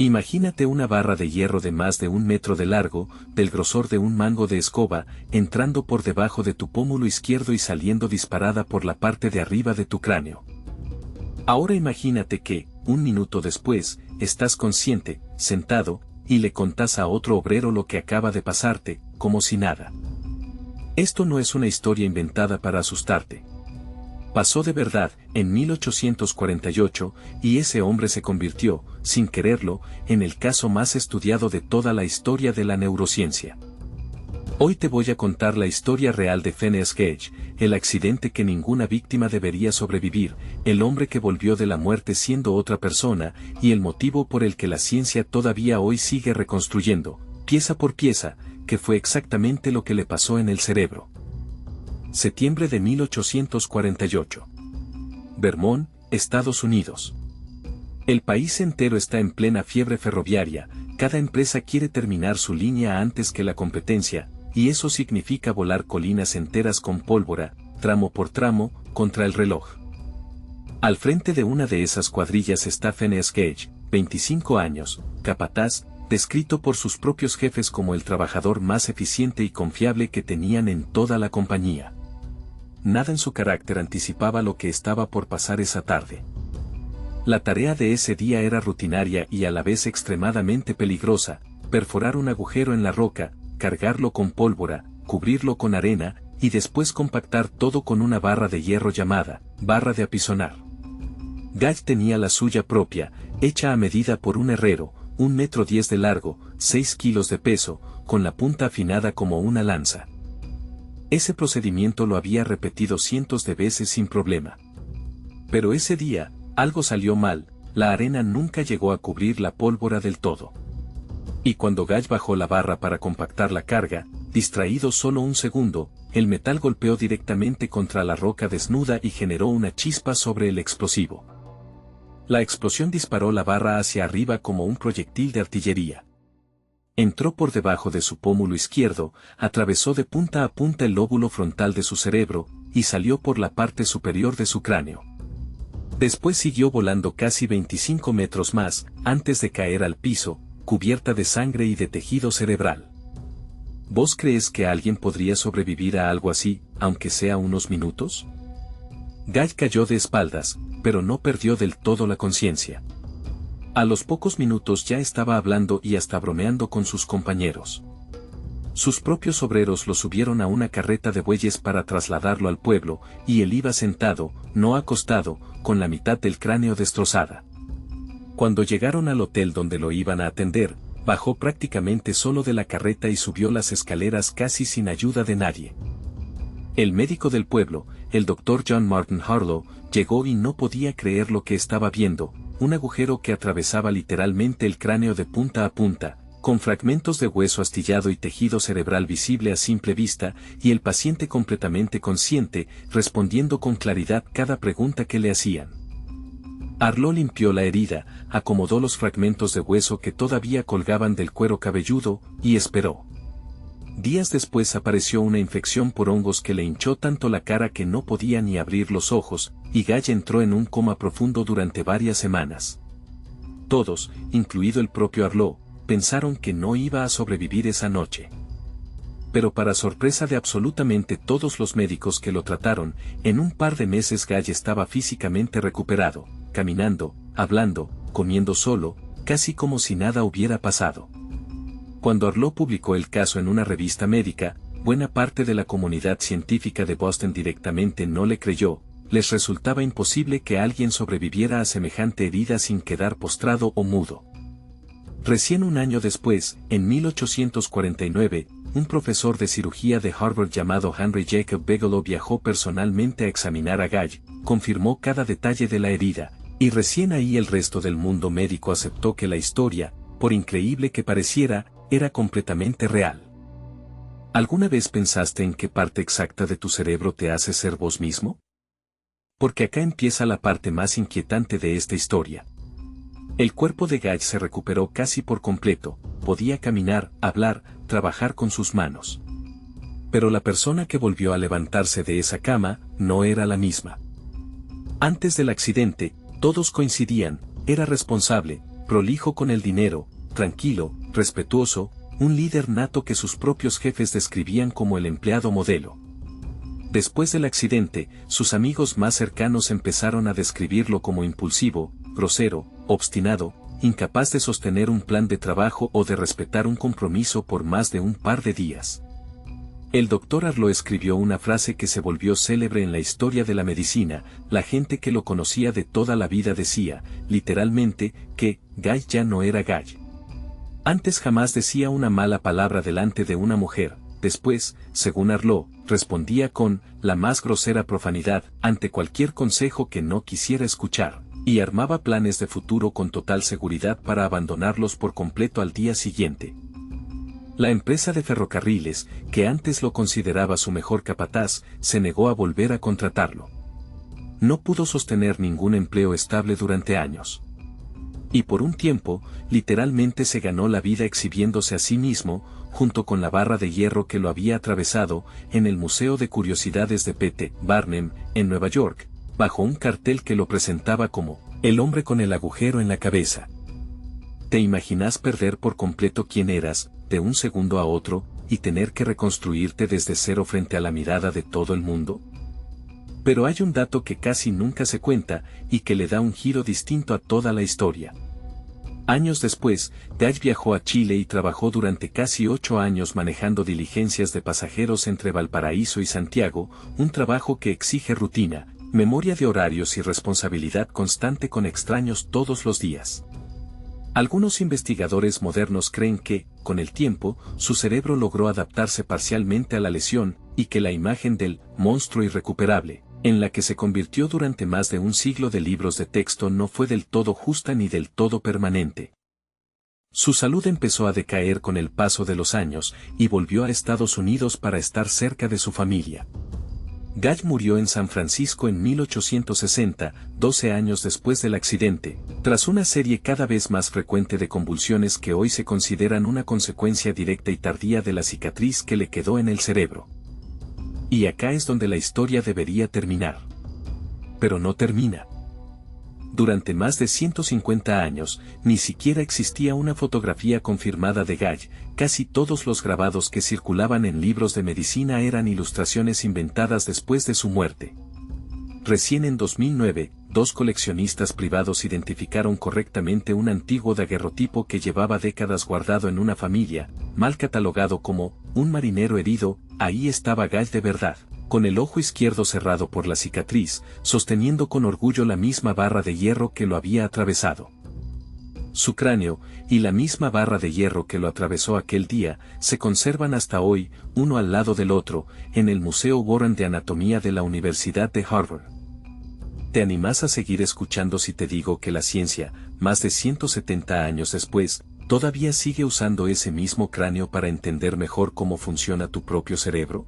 Imagínate una barra de hierro de más de 1 metro de largo, del grosor de un mango de escoba, entrando por debajo de tu pómulo izquierdo y saliendo disparada por la parte de arriba de tu cráneo. Ahora imagínate que, 1 minuto después, estás consciente, sentado, y le contás a otro obrero lo que acaba de pasarte, como si nada. Esto no es una historia inventada para asustarte. Pasó de verdad, en 1848, y ese hombre se convirtió, sin quererlo, en el caso más estudiado de toda la historia de la neurociencia. Hoy te voy a contar la historia real de Phineas Gage, el accidente que ninguna víctima debería sobrevivir, el hombre que volvió de la muerte siendo otra persona, y el motivo por el que la ciencia todavía hoy sigue reconstruyendo, pieza por pieza, qué fue exactamente lo que le pasó en el cerebro. Septiembre de 1848. Vermont, Estados Unidos. El país entero está en plena fiebre ferroviaria, cada empresa quiere terminar su línea antes que la competencia, y eso significa volar colinas enteras con pólvora, tramo por tramo, contra el reloj. Al frente de una de esas cuadrillas está Phineas Gage, 25 años, capataz, descrito por sus propios jefes como el trabajador más eficiente y confiable que tenían en toda la compañía. Nada en su carácter anticipaba lo que estaba por pasar esa tarde. La tarea de ese día era rutinaria y a la vez extremadamente peligrosa: perforar un agujero en la roca, cargarlo con pólvora, cubrirlo con arena, y después compactar todo con una barra de hierro llamada barra de apisonar. Gage tenía la suya propia, hecha a medida por un herrero, 1,10 metros de largo, 6 kilos de peso, con la punta afinada como una lanza. Ese procedimiento lo había repetido cientos de veces sin problema. Pero ese día, algo salió mal, la arena nunca llegó a cubrir la pólvora del todo. Y cuando Gage bajó la barra para compactar la carga, distraído solo un segundo, el metal golpeó directamente contra la roca desnuda y generó una chispa sobre el explosivo. La explosión disparó la barra hacia arriba como un proyectil de artillería. Entró por debajo de su pómulo izquierdo, atravesó de punta a punta el lóbulo frontal de su cerebro, y salió por la parte superior de su cráneo. Después siguió volando casi 25 metros más, antes de caer al piso, cubierta de sangre y de tejido cerebral. ¿Vos crees que alguien podría sobrevivir a algo así, aunque sea unos minutos? Gage cayó de espaldas, pero no perdió del todo la conciencia. A los pocos minutos ya estaba hablando y hasta bromeando con sus compañeros. Sus propios obreros lo subieron a una carreta de bueyes para trasladarlo al pueblo, y él iba sentado, no acostado, con la mitad del cráneo destrozada. Cuando llegaron al hotel donde lo iban a atender, bajó prácticamente solo de la carreta y subió las escaleras casi sin ayuda de nadie. El médico del pueblo, el Dr. John Martin Harlow, llegó y no podía creer lo que estaba viendo: un agujero que atravesaba literalmente el cráneo de punta a punta, con fragmentos de hueso astillado y tejido cerebral visible a simple vista, y el paciente completamente consciente, respondiendo con claridad cada pregunta que le hacían. Harlow limpió la herida, acomodó los fragmentos de hueso que todavía colgaban del cuero cabelludo, y esperó. Días después apareció una infección por hongos que le hinchó tanto la cara que no podía ni abrir los ojos, y Gage entró en un coma profundo durante varias semanas. Todos, incluido el propio Harlow, pensaron que no iba a sobrevivir esa noche. Pero para sorpresa de absolutamente todos los médicos que lo trataron, en un par de meses Gage estaba físicamente recuperado, caminando, hablando, comiendo solo, casi como si nada hubiera pasado. Cuando Harlow publicó el caso en una revista médica, buena parte de la comunidad científica de Boston directamente no le creyó. Les resultaba imposible que alguien sobreviviera a semejante herida sin quedar postrado o mudo. Recién un año después, en 1849, un profesor de cirugía de Harvard llamado Henry Jacob Bigelow viajó personalmente a examinar a Gage, confirmó cada detalle de la herida, y recién ahí el resto del mundo médico aceptó que la historia, por increíble que pareciera, era completamente real. ¿Alguna vez pensaste en qué parte exacta de tu cerebro te hace ser vos mismo? Porque acá empieza la parte más inquietante de esta historia. El cuerpo de Gage se recuperó casi por completo, podía caminar, hablar, trabajar con sus manos. Pero la persona que volvió a levantarse de esa cama, no era la misma. Antes del accidente, todos coincidían: era responsable, prolijo con el dinero, tranquilo, respetuoso, un líder nato que sus propios jefes describían como el empleado modelo. Después del accidente, sus amigos más cercanos empezaron a describirlo como impulsivo, grosero, obstinado, incapaz de sostener un plan de trabajo o de respetar un compromiso por más de un par de días. El doctor Arlo escribió una frase que se volvió célebre en la historia de la medicina. La gente que lo conocía de toda la vida decía, literalmente, que Guy ya no era Guy. Antes jamás decía una mala palabra delante de una mujer, después, según Arlo, respondía con la más grosera profanidad ante cualquier consejo que no quisiera escuchar, y armaba planes de futuro con total seguridad para abandonarlos por completo al día siguiente. La empresa de ferrocarriles, que antes lo consideraba su mejor capataz, se negó a volver a contratarlo. No pudo sostener ningún empleo estable durante años. Y por un tiempo, literalmente se ganó la vida exhibiéndose a sí mismo, junto con la barra de hierro que lo había atravesado, en el Museo de Curiosidades de P.T. Barnum, en Nueva York, bajo un cartel que lo presentaba como el hombre con el agujero en la cabeza. ¿Te imaginas perder por completo quién eras, de un segundo a otro, y tener que reconstruirte desde cero frente a la mirada de todo el mundo? Pero hay un dato que casi nunca se cuenta, y que le da un giro distinto a toda la historia. Años después, Guy viajó a Chile y trabajó durante casi 8 años manejando diligencias de pasajeros entre Valparaíso y Santiago, un trabajo que exige rutina, memoria de horarios y responsabilidad constante con extraños todos los días. Algunos investigadores modernos creen que, con el tiempo, su cerebro logró adaptarse parcialmente a la lesión, y que la imagen del monstruo irrecuperable, en la que se convirtió durante más de un siglo de libros de texto, no fue del todo justa ni del todo permanente. Su salud empezó a decaer con el paso de los años, y volvió a Estados Unidos para estar cerca de su familia. Guy murió en San Francisco en 1860, 12 años después del accidente, tras una serie cada vez más frecuente de convulsiones que hoy se consideran una consecuencia directa y tardía de la cicatriz que le quedó en el cerebro. Y acá es donde la historia debería terminar. Pero no termina. Durante más de 150 años, ni siquiera existía una fotografía confirmada de Guy. Casi todos los grabados que circulaban en libros de medicina eran ilustraciones inventadas después de su muerte. Recién en 2009, 2 coleccionistas privados identificaron correctamente un antiguo daguerrotipo que llevaba décadas guardado en una familia, mal catalogado como un marinero herido. Ahí estaba Guy de verdad, con el ojo izquierdo cerrado por la cicatriz, sosteniendo con orgullo la misma barra de hierro que lo había atravesado. Su cráneo, y la misma barra de hierro que lo atravesó aquel día, se conservan hasta hoy, uno al lado del otro, en el Museo Warren de Anatomía de la Universidad de Harvard. ¿Te animás a seguir escuchando si te digo que la ciencia, más de 170 años después, todavía sigue usando ese mismo cráneo para entender mejor cómo funciona tu propio cerebro?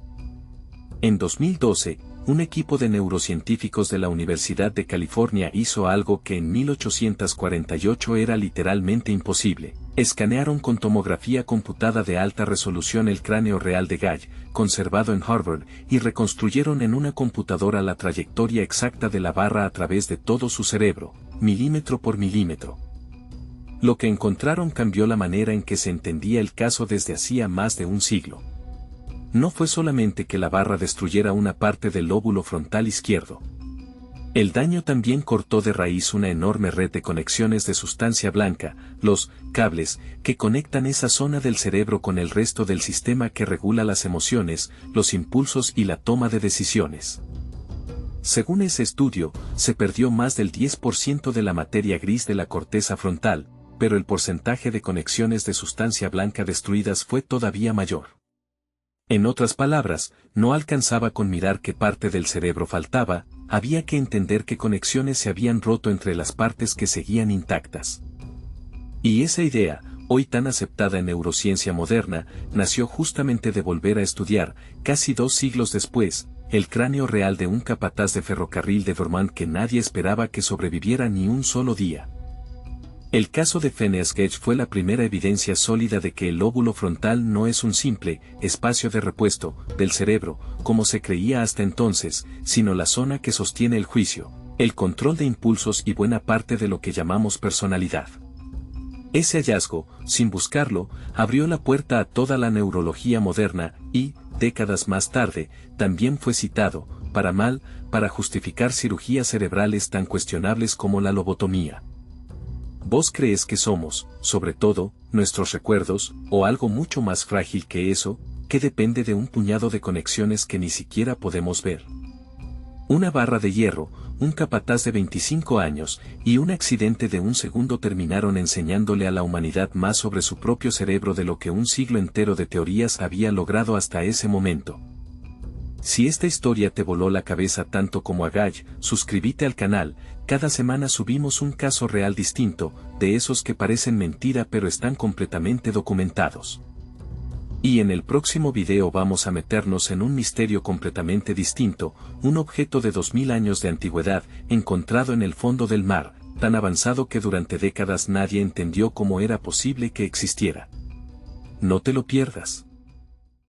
En 2012, un equipo de neurocientíficos de la Universidad de California hizo algo que en 1848 era literalmente imposible. Escanearon con tomografía computada de alta resolución el cráneo real de Guy, conservado en Harvard, y reconstruyeron en una computadora la trayectoria exacta de la barra a través de todo su cerebro, milímetro por milímetro. Lo que encontraron cambió la manera en que se entendía el caso desde hacía más de un siglo. No fue solamente que la barra destruyera una parte del lóbulo frontal izquierdo. El daño también cortó de raíz una enorme red de conexiones de sustancia blanca, los cables, que conectan esa zona del cerebro con el resto del sistema que regula las emociones, los impulsos y la toma de decisiones. Según ese estudio, se perdió más del 10% de la materia gris de la corteza frontal, pero el porcentaje de conexiones de sustancia blanca destruidas fue todavía mayor. En otras palabras, no alcanzaba con mirar qué parte del cerebro faltaba, había que entender qué conexiones se habían roto entre las partes que seguían intactas. Y esa idea, hoy tan aceptada en neurociencia moderna, nació justamente de volver a estudiar, casi 2 siglos después, el cráneo real de un capataz de ferrocarril de Vermont que nadie esperaba que sobreviviera ni un solo día. El caso de Phineas Gage fue la primera evidencia sólida de que el lóbulo frontal no es un simple espacio de repuesto del cerebro, como se creía hasta entonces, sino la zona que sostiene el juicio, el control de impulsos y buena parte de lo que llamamos personalidad. Ese hallazgo, sin buscarlo, abrió la puerta a toda la neurología moderna y, décadas más tarde, también fue citado, para mal, para justificar cirugías cerebrales tan cuestionables como la lobotomía. ¿Vos crees que somos, sobre todo, nuestros recuerdos, o algo mucho más frágil que eso, que depende de un puñado de conexiones que ni siquiera podemos ver? Una barra de hierro, un capataz de 25 años, y un accidente de un segundo terminaron enseñándole a la humanidad más sobre su propio cerebro de lo que un siglo entero de teorías había logrado hasta ese momento. Si esta historia te voló la cabeza tanto como a Guy, suscríbete al canal. Cada semana subimos un caso real distinto, de esos que parecen mentira pero están completamente documentados. Y en el próximo video vamos a meternos en un misterio completamente distinto, un objeto de 2000 años de antigüedad, encontrado en el fondo del mar, tan avanzado que durante décadas nadie entendió cómo era posible que existiera. No te lo pierdas.